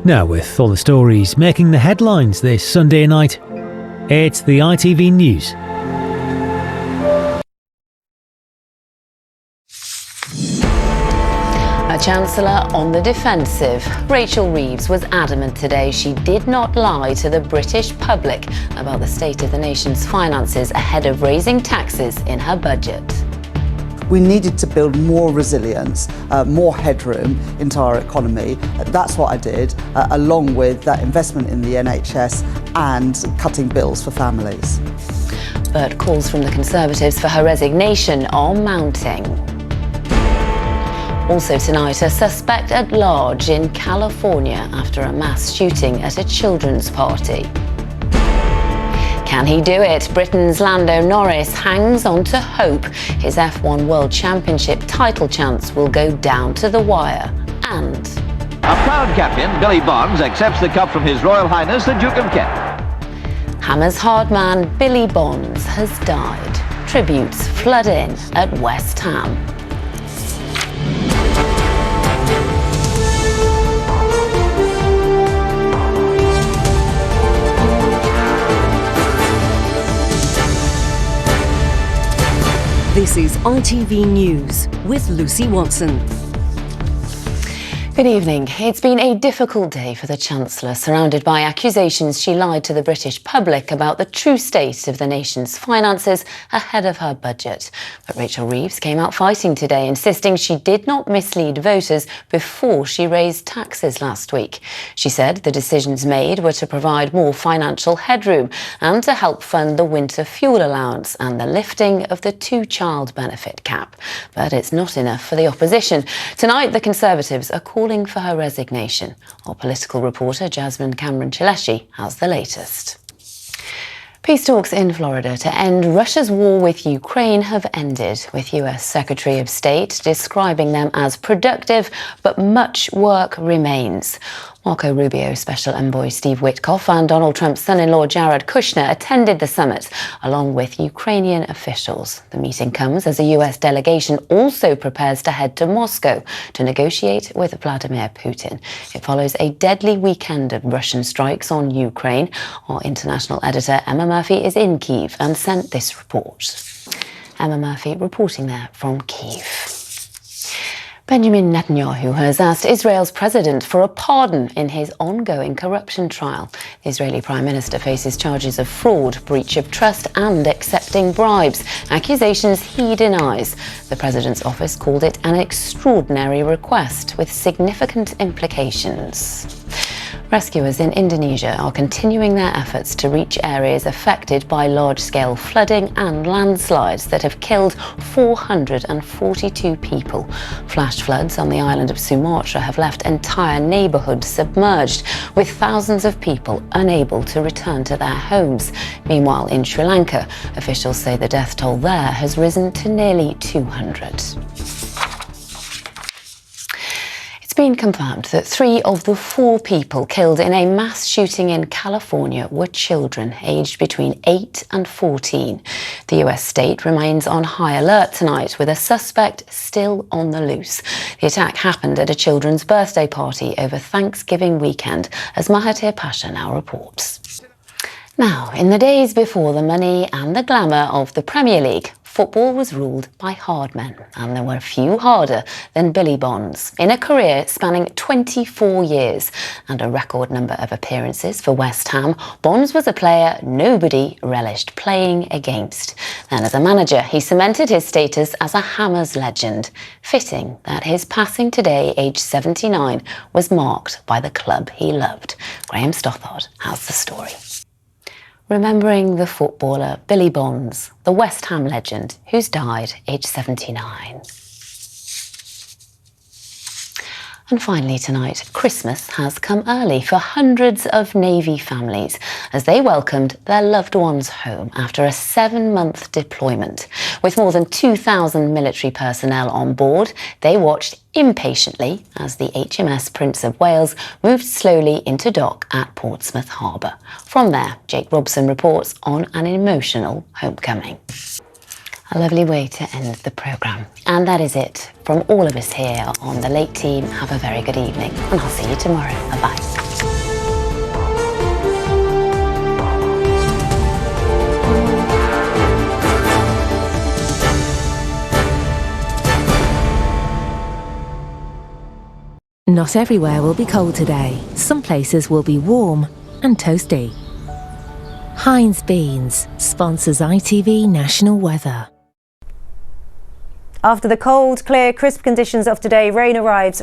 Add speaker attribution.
Speaker 1: Now, with all the stories making the headlines this Sunday night, it's the ITV News.
Speaker 2: A Chancellor on the defensive. Rachel Reeves was adamant today she did not lie to the British public about the state of the nation's finances ahead of raising taxes in her budget.
Speaker 3: We needed to build more resilience, more headroom into our economy. That's what I did, along with that investment in the NHS and cutting bills for families.
Speaker 2: But calls from the Conservatives for her resignation are mounting. Also tonight, a suspect at large in California after a mass shooting at a children's party. Can he do it? Britain's Lando Norris hangs on to hope his F1 World Championship title chance will go down to the wire. And
Speaker 4: a proud captain, Billy Bonds, accepts the cup from His Royal Highness the Duke of Kent.
Speaker 2: Hammer's hard man Billy Bonds has died. Tributes flood in at West Ham.
Speaker 5: This is ITV News with Lucy Watson.
Speaker 2: Good evening. It's been a difficult day for the Chancellor, surrounded by accusations she lied to the British public about the true state of the nation's finances ahead of her budget. But Rachel Reeves came out fighting today, insisting she did not mislead voters before she raised taxes last week. She said the decisions made were to provide more financial headroom and to help fund the winter fuel allowance and the lifting of the two-child benefit cap. But it's not enough for the opposition. Tonight, the Conservatives are calling for her resignation. Our political reporter Jasmine Cameron-Chileshi has the latest. Peace talks in Florida to end Russia's war with Ukraine have ended, with US Secretary of State describing them as productive, but much work remains. Marco Rubio's Special Envoy Steve Witkoff and Donald Trump's son-in-law Jared Kushner attended the summit, along with Ukrainian officials. The meeting comes as a US delegation also prepares to head to Moscow to negotiate with Vladimir Putin. It follows a deadly weekend of Russian strikes on Ukraine. Our international editor Emma Murphy is in Kyiv and sent this report. Emma Murphy reporting there from Kyiv. Benjamin Netanyahu has asked Israel's president for a pardon in his ongoing corruption trial. The Israeli Prime Minister faces charges of fraud, breach of trust and accepting bribes, accusations he denies. The president's office called it an extraordinary request with significant implications. Rescuers in Indonesia are continuing their efforts to reach areas affected by large-scale flooding and landslides that have killed 442 people. Flash floods on the island of Sumatra have left entire neighbourhoods submerged, with thousands of people unable to return to their homes. Meanwhile, in Sri Lanka, officials say the death toll there has risen to nearly 200. It's been confirmed that 3 of the 4 people killed in a mass shooting in California were children aged between 8 and 14. The US state remains on high alert tonight, with a suspect still on the loose. The attack happened at a children's birthday party over Thanksgiving weekend, as Mahathir Pasha now reports. Now, in the days before the money and the glamour of the Premier League, football was ruled by hard men, and there were a few harder than Billy Bonds. In a career spanning 24 years and a record number of appearances for West Ham, Bonds was a player nobody relished playing against. Then as a manager, he cemented his status as a Hammers legend. Fitting that his passing today, aged 79, was marked by the club he loved. Graham Stothard has the story. Remembering the footballer Billy Bonds, the West Ham legend, who's died aged 79. And finally tonight, Christmas has come early for hundreds of Navy families as they welcomed their loved ones home after a 7-month deployment. With more than 2,000 military personnel on board, they watched impatiently as the HMS Prince of Wales moved slowly into dock at Portsmouth Harbour. From there, Jake Robson reports on an emotional homecoming. A lovely way to end the programme. And that is it from all of us here on The Late Team. Have a very good evening, and I'll see you tomorrow. Bye-bye.
Speaker 6: Not everywhere will be cold today. Some places will be warm and toasty. Heinz Beans sponsors ITV National Weather.
Speaker 7: After the cold, clear, crisp conditions of today, rain arrives